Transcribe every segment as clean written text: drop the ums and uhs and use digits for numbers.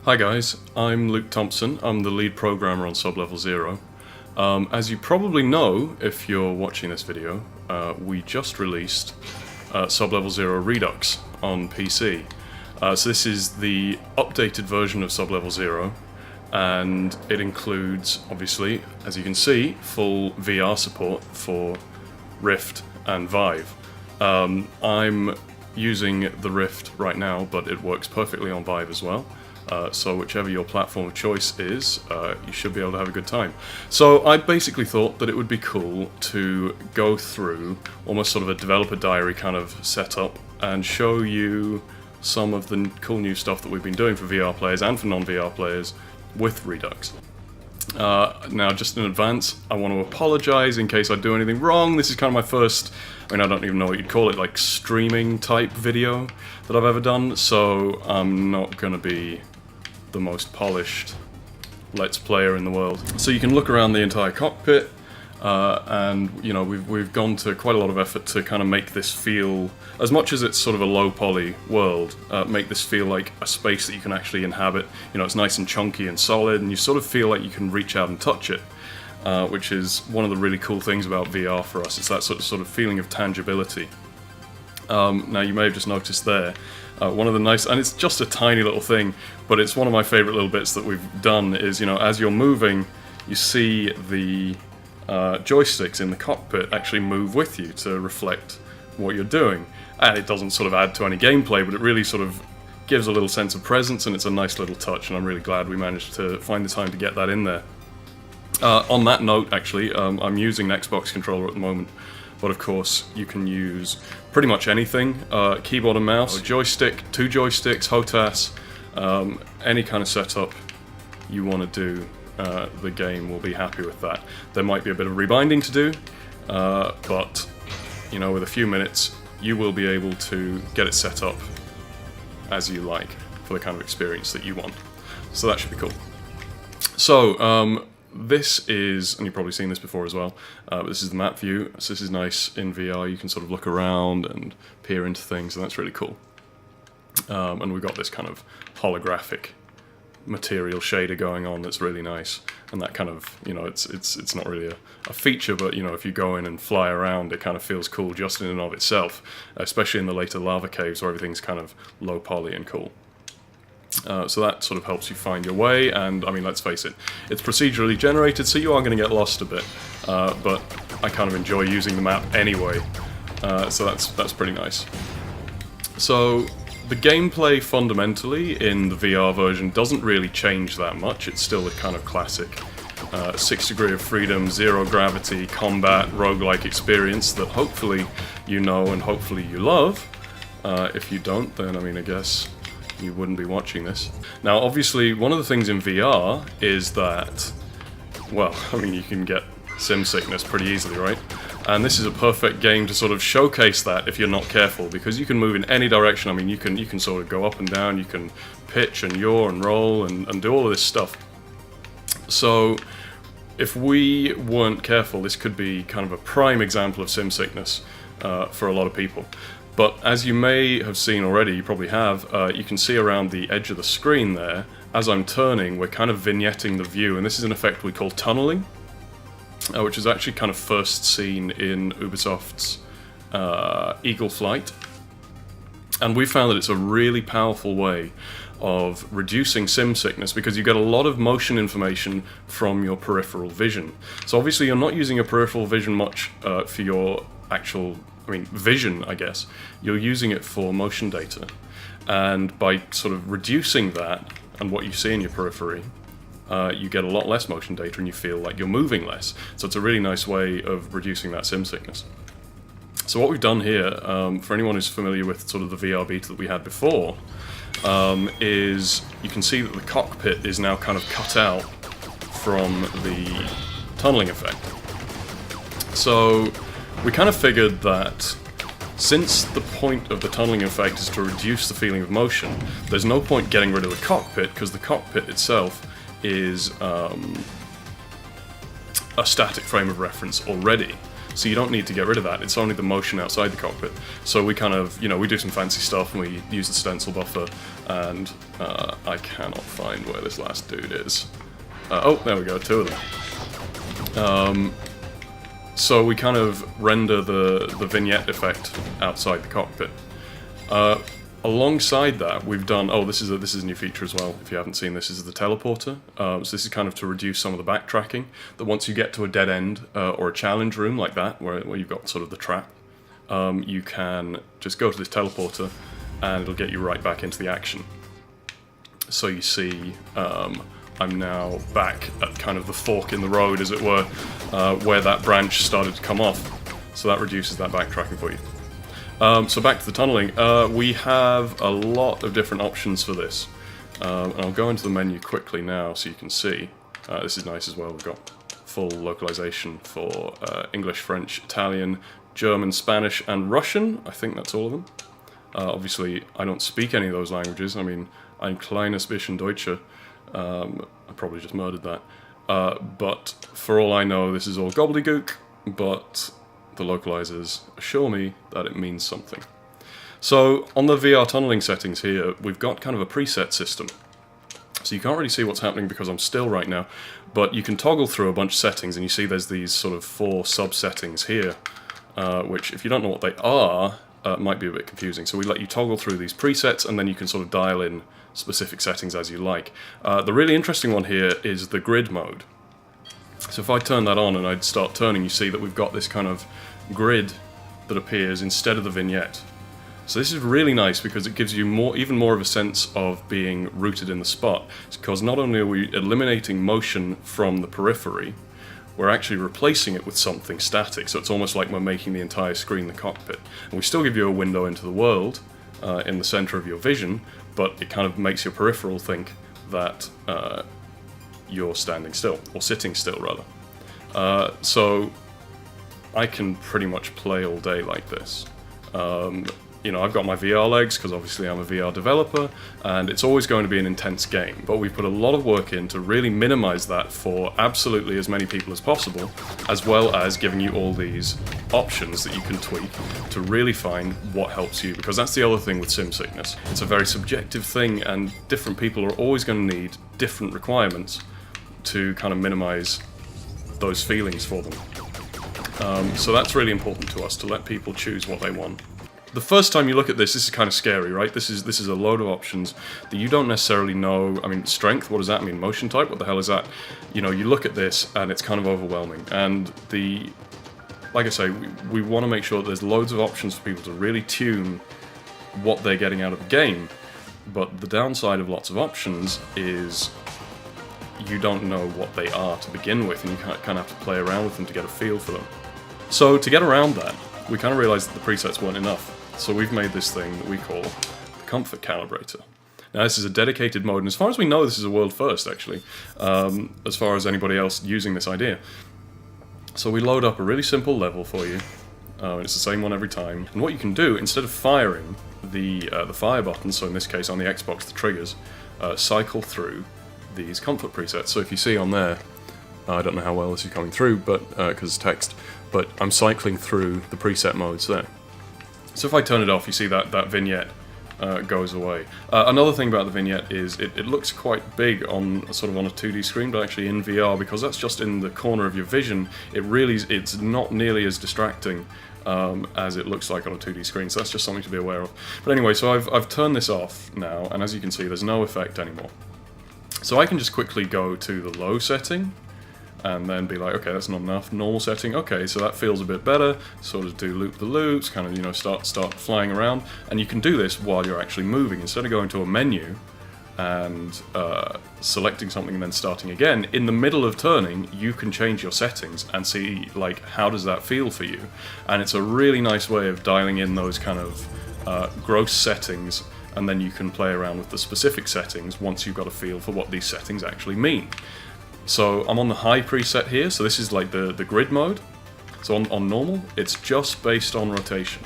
Hi guys, I'm Luke Thompson. I'm the lead programmer on Sublevel Zero. As you probably know, if you're watching this video, we just released Sublevel Zero Redux on PC. So this is the updated version of Sublevel Zero, and it includes, obviously, as you can see, full VR support for Rift and Vive. I'm using the Rift right now, but it works perfectly on Vive as well. So whichever your platform of choice is, you should be able to have a good time. So I basically thought that it would be cool to go through almost sort of a developer diary kind of setup and show you some of the cool new stuff that we've been doing for VR players and for non-VR players with Redux. Now, just in advance, I want to apologize in case I do anything wrong. This is kind of my first, I don't even know what you'd call it, like streaming type video that I've ever done, so I'm not going to be the most polished Let's Player in the world. So you can look around the entire cockpit, and we've gone to quite a lot of effort to kind of make this feel, as much as it's sort of a low poly world, make this feel like a space that you can actually inhabit. It's nice and chunky and solid, and you sort of feel like you can reach out and touch it, which is one of the really cool things about VR for us. It's that sort of feeling of tangibility. Now you may have just noticed there, one of the nice, and it's just a tiny little thing, but it's one of my favorite little bits that we've done is, as you're moving, you see the joysticks in the cockpit actually move with you to reflect what you're doing. And it doesn't sort of add to any gameplay, but it really sort of gives a little sense of presence, and it's a nice little touch, and I'm really glad we managed to find the time to get that in there. On that note, actually, I'm using an Xbox controller at the moment, but of course you can use pretty much anything, keyboard and mouse, joystick, two joysticks, HOTAS, any kind of setup you want to do. The game will be happy with that. There might be a bit of rebinding to do, but with a few minutes you will be able to get it set up as you like for the kind of experience that you want. So that should be cool. So this is, and you've probably seen this before as well, but this is the map view. So this is nice in VR. You can sort of look around and peer into things, and that's really cool. And we've got this kind of holographic material shader going on that's really nice, and that kind of, it's not really a feature, but if you go in and fly around, it kind of feels cool just in and of itself, especially in the later lava caves where everything's kind of low poly and cool. So that sort of helps you find your way, and let's face it, it's procedurally generated, so you are going to get lost a bit, but I kind of enjoy using the map anyway, so that's pretty nice. So the gameplay fundamentally in the VR version doesn't really change that much. It's still a kind of classic 6 degree of freedom, zero gravity, combat, roguelike experience that hopefully you know and hopefully you love. If you don't, then I guess you wouldn't be watching this. Now obviously one of the things in VR is that, well, you can get sim sickness pretty easily, right? And this is a perfect game to sort of showcase that if you're not careful, because you can move in any direction. You can sort of go up and down, you can pitch and yaw and roll and do all of this stuff. So if we weren't careful, this could be kind of a prime example of sim sickness for a lot of people. But as you may have seen already, you probably have, you can see around the edge of the screen there, as I'm turning, we're kind of vignetting the view, and this is an effect we call tunneling, which is actually kind of first seen in Ubisoft's Eagle Flight. And we found that it's a really powerful way of reducing sim sickness because you get a lot of motion information from your peripheral vision. So obviously you're not using your peripheral vision much for your actual vision, I guess. You're using it for motion data. And by sort of reducing that and what you see in your periphery, you get a lot less motion data and you feel like you're moving less. So it's a really nice way of reducing that sim sickness. So what we've done here, for anyone who's familiar with sort of the VR beta that we had before, is you can see that the cockpit is now kind of cut out from the tunneling effect. So we kind of figured that since the point of the tunneling effect is to reduce the feeling of motion, there's no point getting rid of the cockpit, because the cockpit itself is a static frame of reference already. So you don't need to get rid of that, it's only the motion outside the cockpit. So we kind of, we do some fancy stuff and we use the stencil buffer, and I cannot find where this last dude is. Oh, there we go, 2 of them. So we kind of render the vignette effect outside the cockpit. Alongside that, we've done, this is a new feature as well, if you haven't seen this, is the teleporter. So this is kind of to reduce some of the backtracking, that once you get to a dead end, or a challenge room like that, where you've got sort of the trap, you can just go to this teleporter, and it'll get you right back into the action. So you see, I'm now back at kind of the fork in the road, as it were, where that branch started to come off. So that reduces that backtracking for you. So back to the tunneling, we have a lot of different options for this. And I'll go into the menu quickly now so you can see. This is nice as well, we've got full localization for English, French, Italian, German, Spanish, and Russian. I think that's all of them. Obviously, I don't speak any of those languages. I mean, ein kleines bisschen Deutsche. I probably just murdered that. But for all I know, this is all gobbledygook, but the localizers assure me that it means something. So on the VR tunneling settings here, we've got kind of a preset system. So you can't really see what's happening because I'm still right now, but you can toggle through a bunch of settings and you see there's these sort of 4 sub-settings here, which if you don't know what they are, might be a bit confusing. So we let you toggle through these presets and then you can sort of dial in specific settings as you like. The really interesting one here is the grid mode. So if I turn that on and I'd start turning, you see that we've got this kind of grid that appears instead of the vignette. So this is really nice because it gives you even more of a sense of being rooted in the spot. It's because not only are we eliminating motion from the periphery, we're actually replacing it with something static. So it's almost like we're making the entire screen the cockpit. And we still give you a window into the world in the center of your vision, but it kind of makes your peripheral think that you're standing still, or sitting still rather. So I can pretty much play all day like this. I've got my VR legs because obviously I'm a VR developer, and it's always going to be an intense game, but we've put a lot of work in to really minimize that for absolutely as many people as possible, as well as giving you all these options that you can tweak to really find what helps you, because that's the other thing with sim sickness. It's a very subjective thing, and different people are always going to need different requirements to kind of minimize those feelings for them. So that's really important to us, to let people choose what they want. The first time you look at this is kind of scary, right? This is a load of options that you don't necessarily know. I mean, strength, what does that mean? Motion type, what the hell is that? You look at this and it's kind of overwhelming. And like I say, we want to make sure that there's loads of options for people to really tune what they're getting out of the game. But the downside of lots of options is you don't know what they are to begin with, and you kind of have to play around with them to get a feel for them. So to get around that, we kind of realized that the presets weren't enough. So we've made this thing that we call the Comfort Calibrator. Now this is a dedicated mode, and as far as we know, this is a world first, actually, as far as anybody else using this idea. So we load up a really simple level for you, and it's the same one every time. And what you can do, instead of firing the fire button, so in this case on the Xbox the triggers, cycle through these comfort presets. So if you see on there, I don't know how well this is coming through, but because it's text, but I'm cycling through the preset modes there. So if I turn it off, you see that vignette goes away. Another thing about the vignette is it looks quite big on a 2D screen, but actually in VR, because that's just in the corner of your vision, it's not nearly as distracting as it looks like on a 2D screen, so that's just something to be aware of. But anyway, so I've turned this off now, and as you can see, there's no effect anymore. So I can just quickly go to the low setting, and then be like, okay, that's not enough. Normal setting, okay, so that feels a bit better. Sort of do loop the loops, kind of, start flying around. And you can do this while you're actually moving. Instead of going to a menu and selecting something and then starting again, in the middle of turning, you can change your settings and see, like, how does that feel for you? And it's a really nice way of dialing in those kind of gross settings, and then you can play around with the specific settings once you've got a feel for what these settings actually mean. So I'm on the high preset here, so this is like the grid mode. So on normal, it's just based on rotation.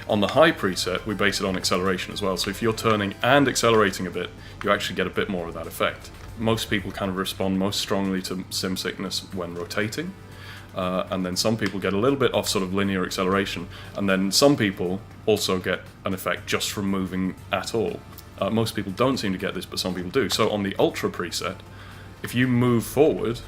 On the high preset, we base it on acceleration as well, so if you're turning and accelerating a bit, you actually get a bit more of that effect. Most people kind of respond most strongly to sim sickness when rotating, and then some people get a little bit off sort of linear acceleration, and then some people also get an effect just from moving at all. Most people don't seem to get this, but some people do. So on the Ultra preset, if you move forward,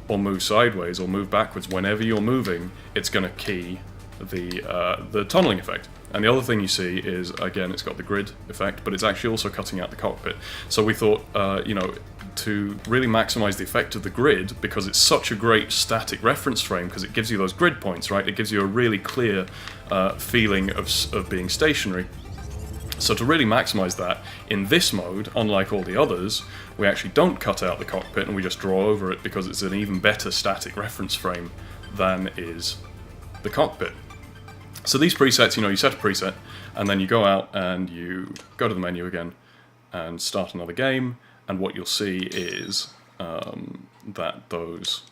or move sideways, or move backwards, whenever you're moving, it's going to key the tunneling effect. And the other thing you see is, again, it's got the grid effect, but it's actually also cutting out the cockpit. So we thought, you know, to really maximize the effect of the grid, because it's such a great static reference frame, because it gives you those grid points, right? It gives you a really clear feeling of being stationary. So to really maximize that, in this mode, unlike all the others, we actually don't cut out the cockpit and we just draw over it, because it's an even better static reference frame than is the cockpit. So these presets, you know, you set a preset, and then you go out and you go to the menu again and start another game, and what you'll see is that those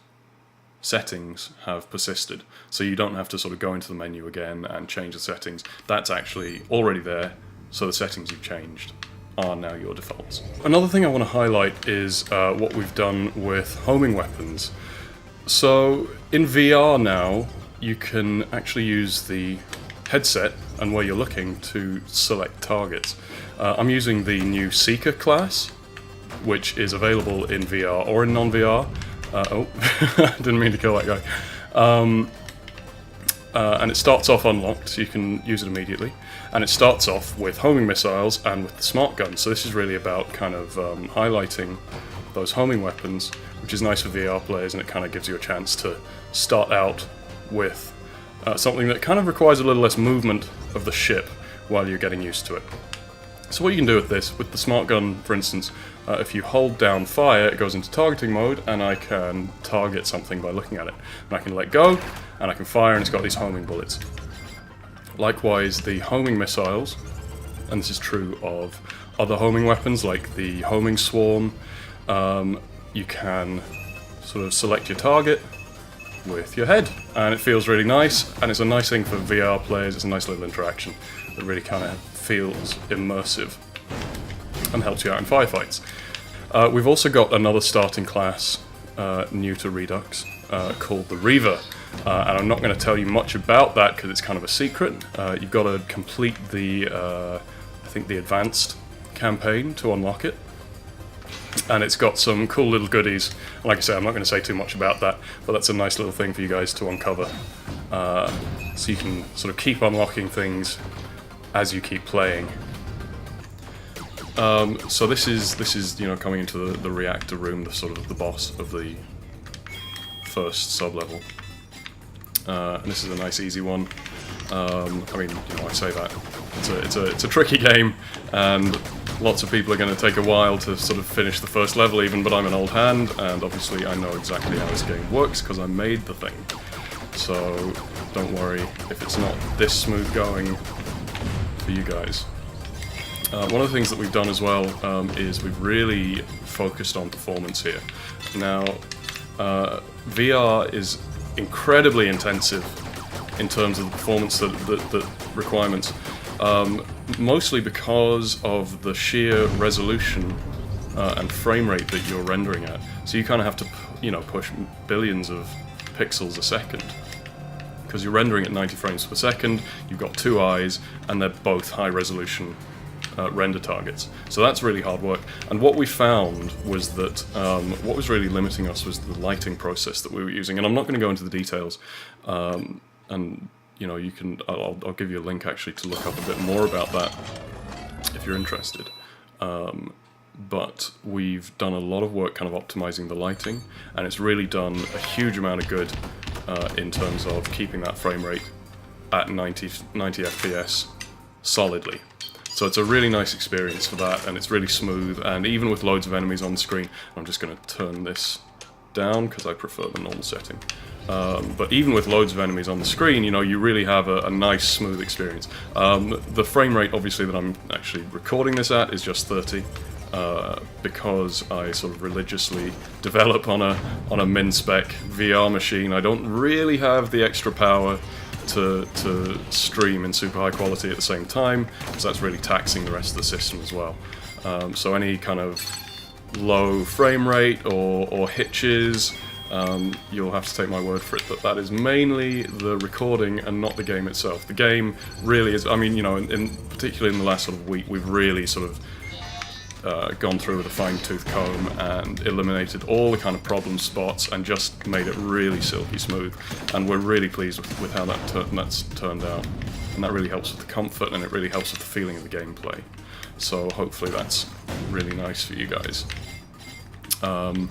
settings have persisted. So you don't have to sort of go into the menu again and change the settings. That's actually already there, so the settings you've changed are now your defaults. Another thing I want to highlight is what we've done with homing weapons. So in VR now, you can actually use the headset and where you're looking to select targets. I'm using the new Seeker class, which is available in VR or in non-VR. Oh, I didn't mean to kill that guy. And it starts off unlocked, so you can use it immediately. And it starts off with homing missiles and with the smart gun. So this is really about kind of highlighting those homing weapons, which is nice for VR players, and it kind of gives you a chance to start out with something that kind of requires a little less movement of the ship while you're getting used to it. So what you can do with this, with the smart gun for instance, if you hold down fire, it goes into targeting mode, and I can target something by looking at it. And I can let go, and I can fire, and it's got these homing bullets. Likewise, the homing missiles, and this is true of other homing weapons like the homing swarm, you can sort of select your target with your head, and it feels really nice, and it's a nice thing for VR players. It's a nice little interaction that really kind of feels immersive and helps you out in firefights. We've also got another starting class new to Redux called the Reaver, and I'm not going to tell you much about that because it's kind of a secret. You've got to complete the, I think the advanced campaign to unlock it. And it's got some cool little goodies. Like I say, I'm not going to say too much about that, but that's a nice little thing for you guys to uncover. So you can sort of keep unlocking things as you keep playing. So this is you know, coming into the reactor room, the sort of the boss of the first sub-level. And this is a nice easy one. I mean, you know, I say that it's a tricky game, and lots of people are going to take a while to sort of finish the first level even, but I'm an old hand, and obviously I know exactly how this game works because I made the thing. So don't worry if it's not this smooth going for you guys. One of the things that we've done as well is we've really focused on performance here. Now, VR is incredibly intensive in terms of the performance that requirements, mostly because of the sheer resolution and frame rate that you're rendering at. So you kind of have to, you know, push billions of pixels a second because you're rendering at 90 frames per second. You've got two eyes, and they're both high resolution render targets. So that's really hard work. And what we found was that what was really limiting us was the lighting process that we were using. And I'm not going to go into the details. And you know, you can. I'll give you a link actually to look up a bit more about that if you're interested. But we've done a lot of work kind of optimizing the lighting, and it's really done a huge amount of good in terms of keeping that frame rate at 90 FPS solidly. So it's a really nice experience for that, and it's really smooth, and even with loads of enemies on the screen, I'm just going to turn this down because I prefer the normal setting. But even with loads of enemies on the screen, you know, you really have a nice, smooth experience. The frame rate, obviously, that I'm actually recording this at is just 30, because I sort of religiously develop on a min-spec VR machine. I don't really have the extra power to stream in super high quality at the same time, because that's really taxing the rest of the system as well. So any kind of low frame rate or hitches you'll have to take my word for it that that is mainly the recording and not the game itself. The game really is, I mean, you know, particularly in the last sort of week, we've really sort of gone through with a fine-tooth comb and eliminated all the kind of problem spots and just made it really silky smooth. And we're really pleased with how that's turned out. And that really helps with the comfort, and it really helps with the feeling of the gameplay. So hopefully that's really nice for you guys. And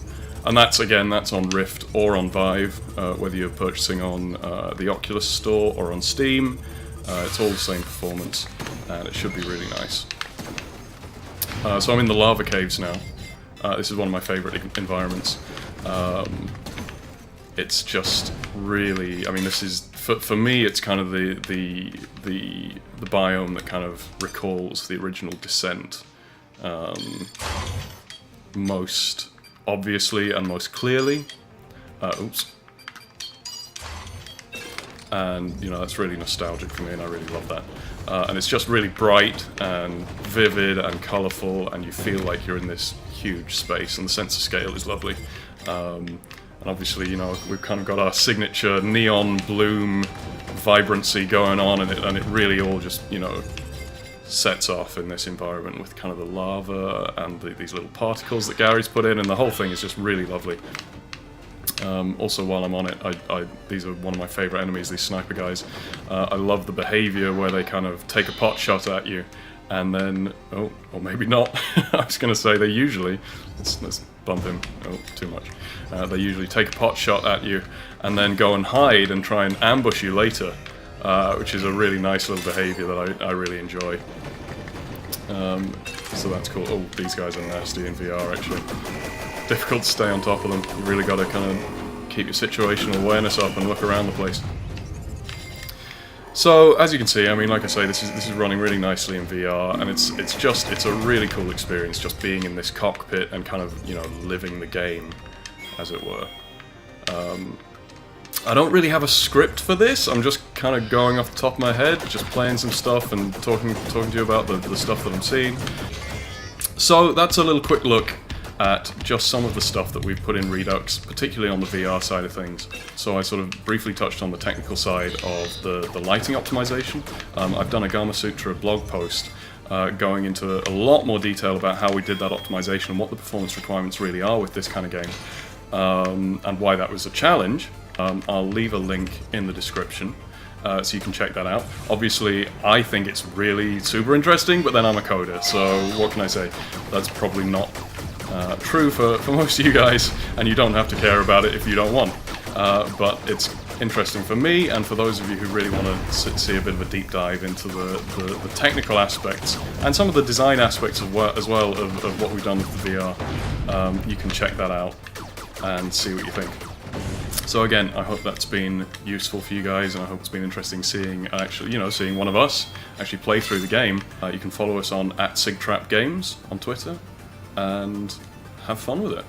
that's on Rift or on Vive, whether you're purchasing on the Oculus Store or on Steam. It's all the same performance, and it should be really nice. So I'm in the lava caves now. This is one of my favourite environments. It's just really, I mean, this is, for me, it's kind of the biome that kind of recalls the original Descent most obviously and most clearly. Oops. And, you know, that's really nostalgic for me, and I really love that. And it's just really bright and vivid and colourful, and you feel like you're in this huge space, and the sense of scale is lovely. And obviously, you know, we've kind of got our signature neon bloom vibrancy going on, and it really all just, you know, sets off in this environment with kind of the lava and these little particles that Gary's put in, and the whole thing is just really lovely. Also, while I'm on it, these are one of my favourite enemies, these sniper guys. I love the behaviour where they kind of take a pot shot at you, and then, oh, or maybe not. I was going to say they usually, let's bump him, oh, too much. They usually take a pot shot at you, and then go and hide and try and ambush you later, which is a really nice little behaviour that I really enjoy. So that's cool. Oh, these guys are nasty in VR, actually. Difficult to stay on top of them. You've really got to kind of keep your situational awareness up and look around the place. So, as you can see, I mean, like I say, this is running really nicely in VR, and it's a really cool experience just being in this cockpit and kind of, you know, living the game, as it were. I don't really have a script for this. I'm just kind of going off the top of my head, just playing some stuff and talking to you about the stuff that I'm seeing. So that's a little quick look at just some of the stuff that we've put in Redux, particularly on the VR side of things. So I sort of briefly touched on the technical side of the lighting optimization. I've done a Gama Sutra blog post going into a lot more detail about how we did that optimization and what the performance requirements really are with this kind of game, and why that was a challenge. I'll leave a link in the description, so you can check that out. Obviously, I think it's really super interesting, but then I'm a coder, so what can I say? That's probably not true for most of you guys, and you don't have to care about it if you don't want. But it's interesting for me, and for those of you who really want to see a bit of a deep dive into the technical aspects, and some of the design aspects as well of what we've done with the VR, you can check that out and see what you think. So again, I hope that's been useful for you guys, and I hope it's been interesting seeing one of us actually play through the game. You can follow us on @SigTrapGames on Twitter, and have fun with it.